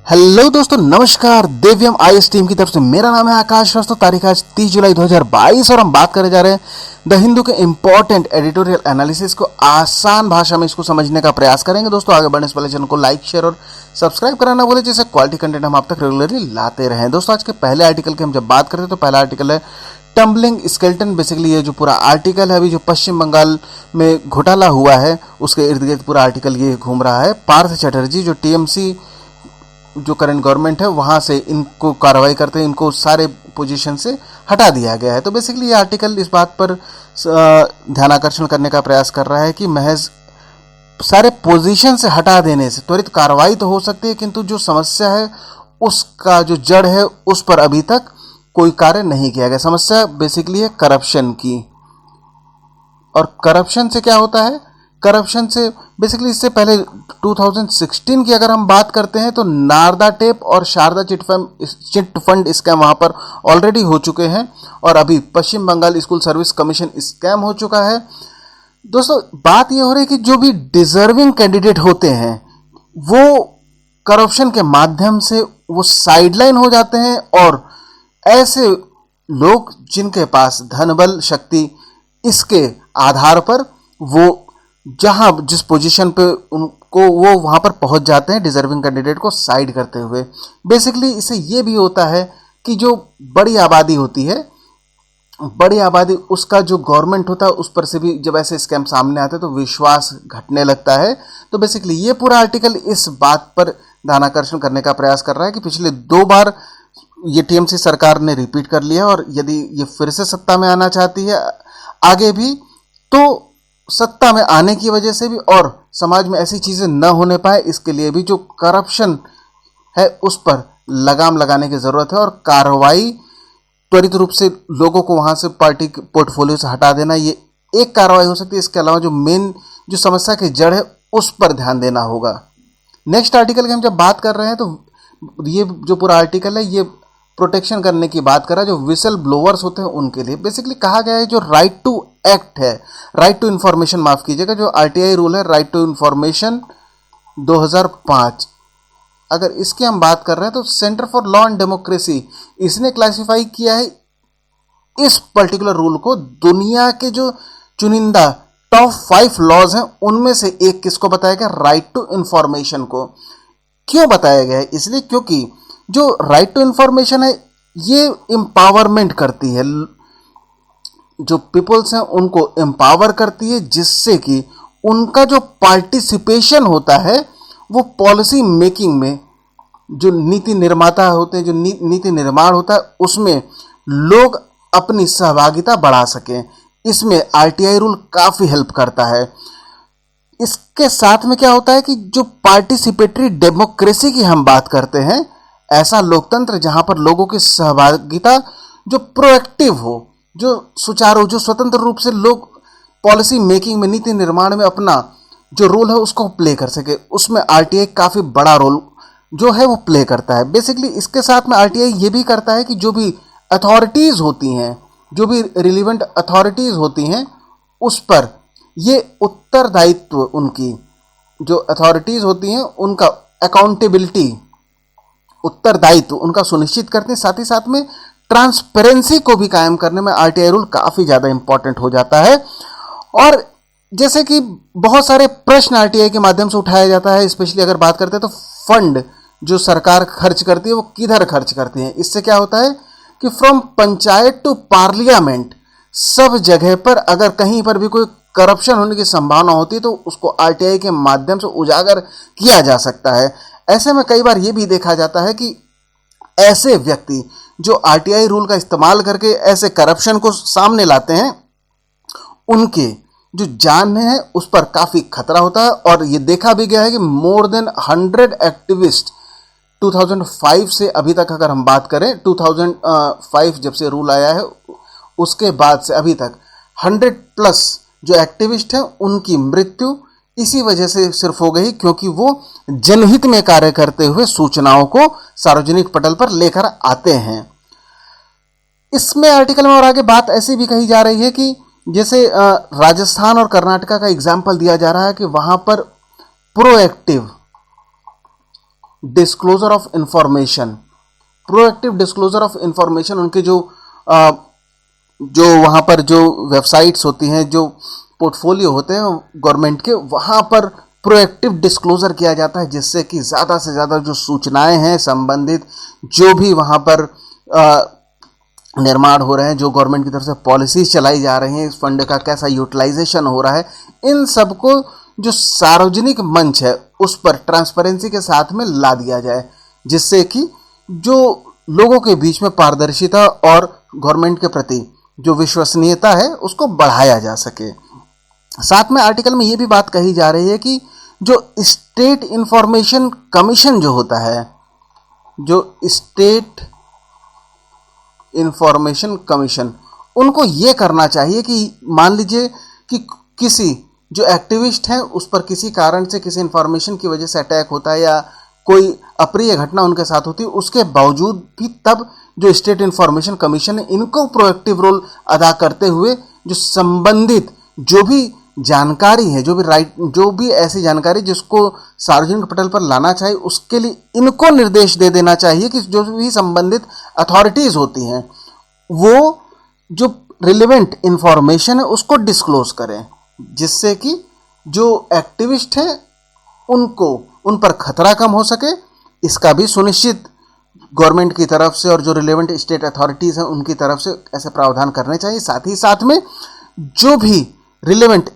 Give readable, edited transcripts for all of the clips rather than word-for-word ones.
Hello दोस्तों, नमस्कार। देव्यम IAS team की तरफ से मेरा नाम है आकाश। दोस्तों, तारीख आज 30 जुलाई 2022 और हम बात करने जा रहे हैं द हिंदू के इंपॉर्टेंट एडिटोरियल एनालिसिस को आसान भाषा में इसको समझने का प्रयास करेंगे। दोस्तों, आगे बढ़ने से पहले चैनल को लाइक, शेयर और सब्सक्राइब कराना भूलें, जिससे क्वालिटी कंटेंट हम आप तक रेगुलरली लाते रहें। दोस्तों, आज के पहले आर्टिकल की हम जब बात करते हैं तो पहला आर्टिकल है टम्बलिंग स्केलेटन। बेसिकली ये जो पूरा आर्टिकल है, अभी जो पश्चिम बंगाल में घोटाला हुआ है उसके इर्द गिर्द पूरा आर्टिकल ये घूम रहा है। पार्थ चटर्जी जो टीएमसी जो करंट गवर्नमेंट है वहाँ से इनको कार्रवाई करते हैं, इनको सारे पोजीशन से हटा दिया गया है। तो बेसिकली ये आर्टिकल इस बात पर ध्यान आकर्षण करने का प्रयास कर रहा है कि महज सारे पोजीशन से हटा देने से त्वरित कार्रवाई तो हो सकती है, किंतु जो समस्या है उसका जो जड़ है उस पर अभी तक कोई कार्य नहीं किया गया। समस्या बेसिकली है करप्शन की। और करप्शन से क्या होता है? करप्शन से बेसिकली इससे पहले 2016 की अगर हम बात करते हैं तो नारदा टेप और शारदा चिट फंड स्कैम वहां पर ऑलरेडी हो चुके हैं, और अभी Paschim Bangal school service commission scam हो चुका है। दोस्तों, बात यह हो रही है कि जो भी डिजर्विंग कैंडिडेट होते हैं वो करप्शन के माध्यम से वो साइडलाइन हो जाते हैं, और ऐसे लोग जिनके पास धन बल शक्ति, इसके आधार पर वो जहां जिस पोजीशन पे उनको वो वहां पर पहुंच जाते हैं डिजर्विंग कैंडिडेट को साइड करते हुए। बेसिकली इससे ये भी होता है कि जो बड़ी आबादी होती है, बड़ी आबादी, उसका जो गवर्नमेंट होता है उस पर से भी जब ऐसे स्कैम सामने आते हैं तो विश्वास घटने लगता है। तो बेसिकली ये पूरा आर्टिकल इस बात पर ध्यानाकर्षण करने का प्रयास कर रहा है कि पिछले 2 बार ये टीएमसी सरकार ने रिपीट कर लिया, और यदि ये फिर से सत्ता में आना चाहती है आगे भी, तो सत्ता में आने की वजह से भी और समाज में ऐसी चीजें न होने पाए, इसके लिए भी जो करप्शन है उस पर लगाम लगाने की जरूरत है, और कार्रवाई त्वरित रूप से लोगों को वहां से पार्टी के पोर्टफोलियो से हटा देना, ये एक कार्रवाई हो सकती है। इसके अलावा जो मेन जो समस्या की जड़ है उस पर ध्यान देना होगा। नेक्स्ट आर्टिकल की हम जब बात कर रहे हैं तो ये जो पूरा आर्टिकल है ये प्रोटेक्शन करने की बात कर रहा है जो विसल ब्लोअर्स होते हैं उनके लिए। बेसिकली कहा गया है जो राइट टू एक्ट है, राइट टू इन्फॉर्मेशन, माफ कीजिएगा, जो आरटीआई रूल है राइट टू इन्फॉर्मेशन 2005, अगर इसकी हम बात कर रहे हैं तो centre for law and democracy इसने क्लासिफाई किया है इस पर्टिकुलर रूल को दुनिया के जो चुनिंदा टॉप 5 लॉज हैं उनमें से एक किसको बताया गया? राइट टू इन्फॉर्मेशन को। क्यों बताया गया है? इसलिए क्योंकि जो राइट टू इन्फॉर्मेशन है ये एम्पावरमेंट करती है, जो पीपल्स हैं उनको एम्पावर करती है, जिससे कि उनका जो पार्टिसिपेशन होता है वो पॉलिसी मेकिंग में, जो नीति निर्माता होते हैं, जो नीति निर्माण होता है उसमें लोग अपनी सहभागिता बढ़ा सकें। इसमें आरटीआई रूल काफ़ी हेल्प करता है। इसके साथ में क्या होता है कि जो पार्टिसिपेटरी डेमोक्रेसी की हम बात करते हैं, ऐसा लोकतंत्र जहां पर लोगों की सहभागिता जो प्रोएक्टिव हो, जो सुचारू, जो स्वतंत्र रूप से लोग पॉलिसी मेकिंग में, नीति निर्माण में अपना जो रोल है उसको प्ले कर सके, उसमें आरटीआई काफ़ी बड़ा रोल जो है वो प्ले करता है। बेसिकली इसके साथ में आरटीआई ये भी करता है कि जो भी अथॉरिटीज़ होती हैं, जो भी रिलीवेंट अथॉरिटीज़ होती हैं, उस पर ये उत्तरदायित्व, उनकी जो अथॉरिटीज़ होती हैं उनका अकाउंटेबिलिटी, उत्तरदायित्व उनका सुनिश्चित करते हैं। साथ ही साथ में ट्रांसपेरेंसी को भी कायम करने में आरटीआई रूल काफ़ी ज़्यादा इंपॉर्टेंट हो जाता है। और जैसे कि बहुत सारे प्रश्न आरटीआई के माध्यम से उठाया जाता है, स्पेशली अगर बात करते हैं तो फंड जो सरकार खर्च करती है वो किधर खर्च करती है। इससे क्या होता है कि फ्रॉम पंचायत टू पार्लियामेंट सब जगह पर अगर कहीं पर भी कोई करप्शन होने की संभावना होती है तो उसको आरटीआई के माध्यम से उजागर किया जा सकता है। ऐसे में कई बार ये भी देखा जाता है कि ऐसे व्यक्ति जो आरटीआई रूल का इस्तेमाल करके ऐसे करप्शन को सामने लाते हैं, उनके जो जान है उस पर काफ़ी खतरा होता है। और ये देखा भी गया है कि मोर देन 100 एक्टिविस्ट 2005 से अभी तक अगर हम बात करें, 2005 जब से रूल आया है उसके बाद से अभी तक 100+ जो एक्टिविस्ट हैं उनकी मृत्यु इसी वजह से सिर्फ हो गई क्योंकि वो जनहित में कार्य करते हुए सूचनाओं को सार्वजनिक पटल पर लेकर आते हैं। इसमें आर्टिकल में और आगे बात ऐसी भी कही जा रही है कि जैसे राजस्थान और कर्नाटका का एग्जाम्पल दिया जा रहा है कि वहां पर proactive disclosure of information, proactive disclosure of information, उनके जो वहाँ पर जो वेबसाइट्स होती हैं, जो पोर्टफोलियो होते हैं गवर्नमेंट के, वहाँ पर प्रोएक्टिव डिस्क्लोजर किया जाता है, जिससे कि ज़्यादा से ज़्यादा जो सूचनाएं हैं संबंधित, जो भी वहाँ पर निर्माण हो रहे हैं, जो गवर्नमेंट की तरफ से पॉलिसीज चलाई जा रही हैं, इस फंड का कैसा यूटिलाइजेशन हो रहा है, इन सबको जो सार्वजनिक मंच है उस पर ट्रांसपेरेंसी के साथ में ला दिया जाए, जिससे कि जो लोगों के बीच में पारदर्शिता और गवर्नमेंट के प्रति जो विश्वसनीयता है उसको बढ़ाया जा सके। साथ में आर्टिकल में ये भी बात कही जा रही है कि जो स्टेट इंफॉर्मेशन कमीशन जो होता है, जो स्टेट इंफॉर्मेशन कमीशन, उनको ये करना चाहिए कि मान लीजिए कि किसी जो एक्टिविस्ट हैं उस पर किसी कारण से किसी इंफॉर्मेशन की वजह से अटैक होता है या कोई अप्रिय घटना उनके साथ होती है, उसके बावजूद भी तब जो स्टेट इंफॉर्मेशन कमीशन है इनको प्रोएक्टिव रोल अदा करते हुए जो संबंधित जो भी जानकारी है, जो भी ऐसी जानकारी जिसको सार्वजनिक पटल पर लाना चाहिए, उसके लिए इनको निर्देश दे देना चाहिए कि जो भी संबंधित अथॉरिटीज होती हैं वो जो रिलेवेंट इंफॉर्मेशन है उसको डिस्क्लोज करें, जिससे कि जो एक्टिविस्ट हैं उन पर खतरा कम हो सके। इसका भी सुनिश्चित गवर्नमेंट की तरफ से और जो रिलेवेंट स्टेट अथॉरिटीज़ हैं उनकी तरफ से ऐसे प्रावधान करने चाहिए। साथ ही साथ में जो भी रिलेवेंट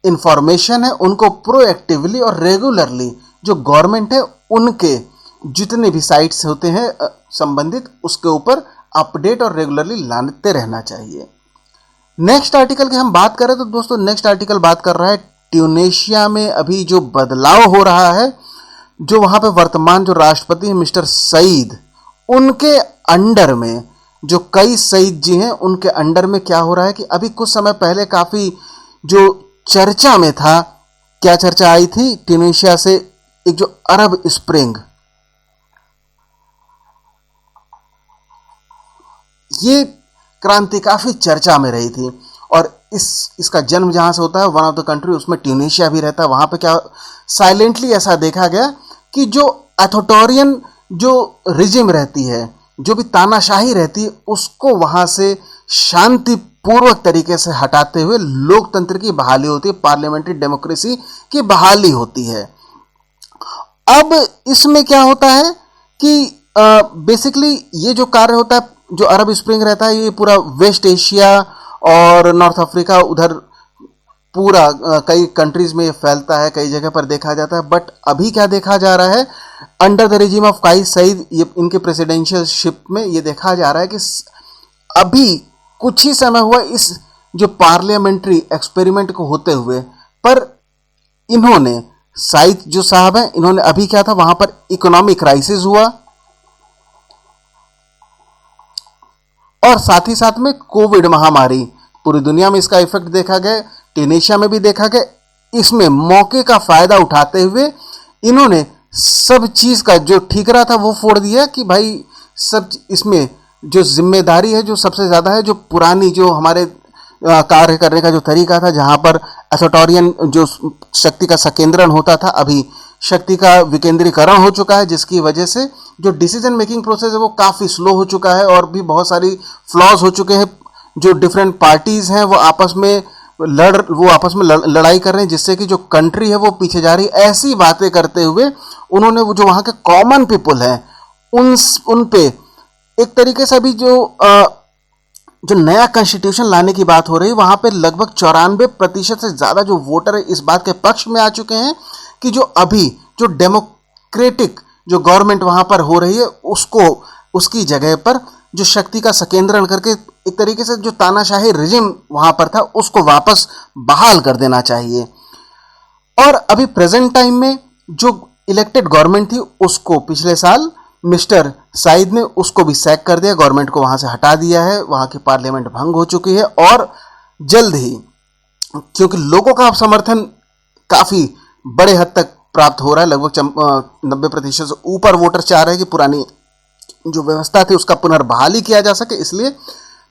इंफॉर्मेशन है उनको प्रोएक्टिवली और रेगुलरली जो गवर्नमेंट है उनके जितने भी साइट्स होते हैं संबंधित, उसके ऊपर अपडेट और रेगुलरली लाते रहना चाहिए। नेक्स्ट आर्टिकल की हम बात करें तो दोस्तों नेक्स्ट आर्टिकल बात कर रहा है ट्यूनेशिया में अभी जो बदलाव हो रहा है, जो वहाँ पे वर्तमान जो राष्ट्रपति हैं मिस्टर सईद, उनके अंडर में जो कई सईद जी हैं उनके अंडर में क्या हो रहा है कि अभी कुछ समय पहले काफ़ी जो चर्चा में था, क्या चर्चा आई थी, ट्यूनेशिया से एक जो अरब स्प्रिंग, ये क्रांति काफ़ी चर्चा में रही थी और इसका जन्म जहाँ से होता है वन ऑफ द कंट्री उसमें ट्यूनेशिया भी रहता है। वहाँ पे क्या साइलेंटली ऐसा देखा गया कि जो अथॉरिटेरियन जो रिजिम रहती है, जो भी तानाशाही रहती है, उसको वहाँ से शांतिपूर्वक तरीके से हटाते हुए लोकतंत्र की बहाली होती है, पार्लियामेंट्री डेमोक्रेसी की बहाली होती है। अब इसमें क्या होता है कि बेसिकली ये जो कार्य होता है, जो अरब स्प्रिंग रहता है, ये पूरा वेस्ट एशिया और नॉर्थ अफ्रीका उधर पूरा कई कंट्रीज में ये फैलता है, कई जगह पर देखा जाता है। बट अभी क्या देखा जा रहा है, under the regime of Kais Saied, ये इनके प्रेसिडेंशियलशिप में ये देखा जा रहा है कि अभी कुछ ही समय हुआ इस जो पार्लियामेंट्री एक्सपेरिमेंट को होते हुए, पर इन्होंने सईद जो साहब हैं, इन्होंने अभी क्या था, वहां पर इकोनॉमिक क्राइसिस हुआ और साथ ही साथ में कोविड महामारी, पूरी दुनिया में इसका इफेक्ट देखा गया, ट्यूनेशिया में भी देखा गया। इसमें मौके का फायदा उठाते हुए इन्होंने सब चीज का जो ठीक रहा था वो फोड़ दिया कि भाई सब इसमें जो जिम्मेदारी है जो सबसे ज्यादा है, जो पुरानी जो हमारे कार्य करने का जो तरीका था, जहां पर अथॉरिटेरियन जो शक्ति का संकेंद्रण होता था, अभी शक्ति का विकेंद्रीकरण हो चुका है, जिसकी वजह से जो डिसीजन मेकिंग प्रोसेस है वो काफ़ी स्लो हो चुका है और भी बहुत सारी फ्लॉज हो चुके हैं। जो डिफरेंट पार्टीज हैं वो आपस में लड़ाई कर रहे हैं, जिससे कि जो कंट्री है वो पीछे जा रही है। ऐसी बातें करते हुए उन्होंने वो जो वहाँ के कॉमन पीपल हैं उन पे एक तरीके से अभी जो नया कॉन्स्टिट्यूशन लाने की बात हो रही है, वहाँ पे लगभग 94% से ज़्यादा जो वोटर है इस बात के पक्ष में आ चुके हैं कि जो अभी जो डेमोक्रेटिक जो गवर्नमेंट वहाँ पर हो रही है उसकी जगह पर जो शक्ति का संकेंद्रण करके एक तरीके से जो तानाशाही रिजिम वहाँ पर था उसको वापस बहाल कर देना चाहिए। और अभी प्रेजेंट टाइम में जो इलेक्टेड गवर्नमेंट थी उसको पिछले साल मिस्टर सईद ने उसको भी सैक कर दिया, गवर्नमेंट को वहाँ से हटा दिया है, वहाँ की पार्लियामेंट भंग हो चुकी है और जल्द ही, क्योंकि लोगों का समर्थन काफ़ी बड़े हद तक प्राप्त हो रहा है, लगभग 90% से ऊपर वोटर चाह रहे हैं कि पुरानी जो व्यवस्था थी उसका पुनर्बहाली किया जा सके। इसलिए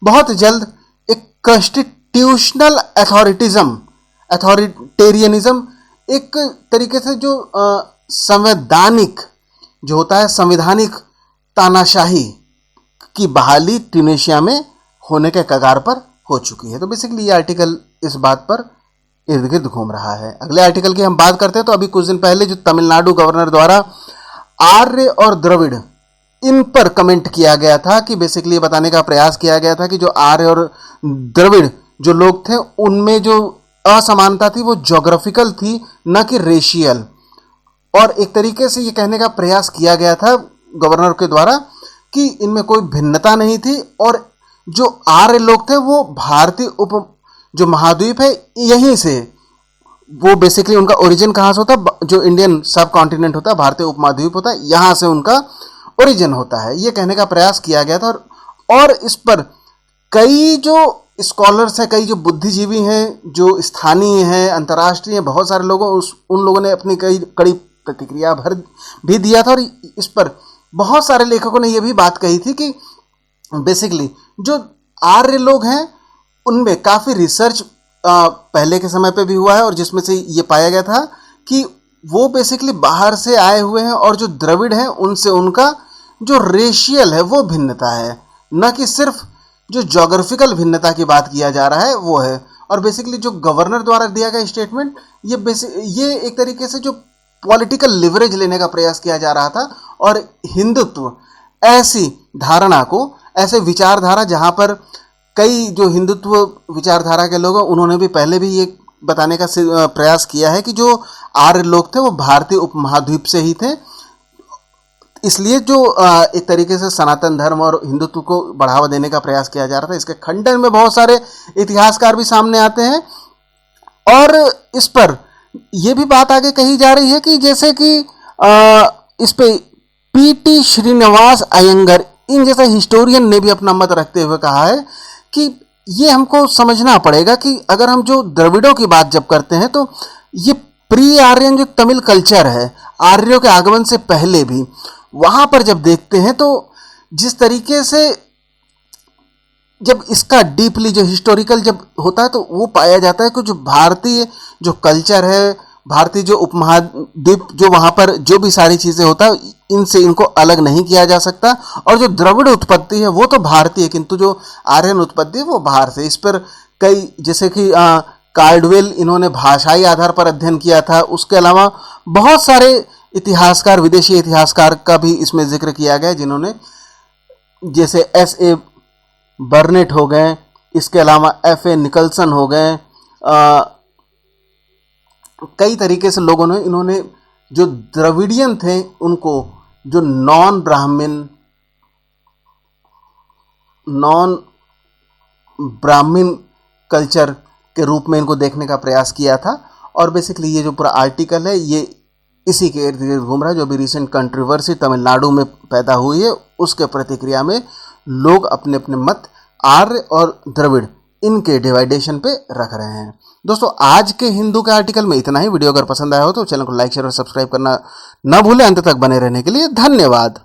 बहुत जल्द एक कॉन्स्टिट्यूशनल अथॉरिटेरियनिज्म, एक तरीके से जो संवैधानिक जो होता है संवैधानिक तानाशाही की बहाली ट्यूनीशिया में होने के कगार पर हो चुकी है। तो बेसिकली ये आर्टिकल इस बात पर इर्द गिर्द घूम रहा है। अगले आर्टिकल की हम बात करते हैं तो अभी कुछ दिन पहले जो तमिलनाडु गवर्नर द्वारा आर्य और द्रविड़ इन पर कमेंट किया गया था कि बेसिकली बताने का प्रयास किया गया था कि जो आर्य और द्रविड़ जो लोग थे उनमें जो असमानता थी वो ज्योग्राफिकल थी, न कि रेशियल। और एक तरीके से ये कहने का प्रयास किया गया था गवर्नर के द्वारा कि इनमें कोई भिन्नता नहीं थी और जो आर्य लोग थे वो भारतीय जो महाद्वीप है यहीं से, वो बेसिकली उनका ओरिजिन कहाँ से होता है, जो इंडियन सब कॉन्टिनेंट होता है, भारतीय उपमहाद्वीप होता है, यहाँ से उनका ओरिजिन होता है। ये कहने का प्रयास किया गया था और इस पर कई जो स्कॉलर्स हैं, कई जो बुद्धिजीवी हैं, जो स्थानीय हैं, अंतर्राष्ट्रीय हैं, बहुत सारे लोगों उन लोगों ने अपनी कई कड़ी प्रतिक्रिया भर भी दिया था। और इस पर बहुत सारे लेखकों ने यह भी बात कही थी कि बेसिकली जो आर्य लोग हैं उनमें काफ़ी रिसर्च पहले के समय पे भी हुआ है और जिसमें से ये पाया गया था कि वो बेसिकली बाहर से आए हुए हैं और जो द्रविड़ हैं उनसे उनका जो रेशियल है वो भिन्नता है, न कि सिर्फ जो ज्योग्राफिकल भिन्नता की बात किया जा रहा है वो है। और बेसिकली जो गवर्नर द्वारा दिया गया स्टेटमेंट ये एक तरीके से जो पॉलिटिकल लिवरेज लेने का प्रयास किया जा रहा था और हिंदुत्व ऐसी धारणा को, ऐसे विचारधारा जहाँ पर कई जो हिंदुत्व विचारधारा के लोग हैं उन्होंने भी पहले भी ये बताने का प्रयास किया है कि जो आर्य लोग थे वो भारतीय उपमहाद्वीप से ही थे, इसलिए जो एक तरीके से सनातन धर्म और हिंदुत्व को बढ़ावा देने का प्रयास किया जा रहा था। इसके खंडन में बहुत सारे इतिहासकार भी सामने आते हैं और इस पर यह भी बात आगे कही जा रही है कि जैसे कि इस पे पीटी श्रीनिवास अयंगर इन जैसे हिस्टोरियन ने भी अपना मत रखते हुए कहा है कि ये हमको समझना पड़ेगा कि अगर हम जो द्रविड़ों की बात जब करते हैं तो ये प्री आर्यन जो तमिल कल्चर है, आर्यों के आगमन से पहले भी, वहाँ पर जब देखते हैं तो जिस तरीके से जब इसका डीपली जो हिस्टोरिकल जब होता है तो वो पाया जाता है कि जो भारतीय जो कल्चर है, भारतीय जो उपमहाद्वीप जो वहाँ पर जो भी सारी चीज़ें होता है इनसे इनको अलग नहीं किया जा सकता। और जो द्रविड़ उत्पत्ति है वो तो भारतीय है, किंतु जो आर्यन उत्पत्ति है वो बाहर से। इस पर कई जैसे कि कार्डवेल इन्होंने भाषाई आधार पर अध्ययन किया था, उसके अलावा बहुत सारे इतिहासकार, विदेशी इतिहासकार का भी इसमें जिक्र किया गया जिन्होंने, जैसे S.A. बर्नेट हो गए, इसके अलावा F.A. निकलसन हो गए, कई तरीके से लोगों ने इन्होंने जो द्रविडियन थे उनको जो नॉन ब्राह्मण कल्चर के रूप में इनको देखने का प्रयास किया था। और बेसिकली ये जो पूरा आर्टिकल है ये इसी के इर्द गिर्द घूम रहा है। जो अभी रिसेंट कंट्रोवर्सी तमिलनाडु में पैदा हुई है उसके प्रतिक्रिया में लोग अपने अपने मत आर्य और द्रविड़ इनके डिवाइडेशन पे रख रहे हैं। दोस्तों आज के हिंदू के आर्टिकल में इतना ही। वीडियो अगर पसंद आया हो तो चैनल को लाइक शेयर और सब्सक्राइब करना ना भूलें। अंत तक बने रहने के लिए धन्यवाद।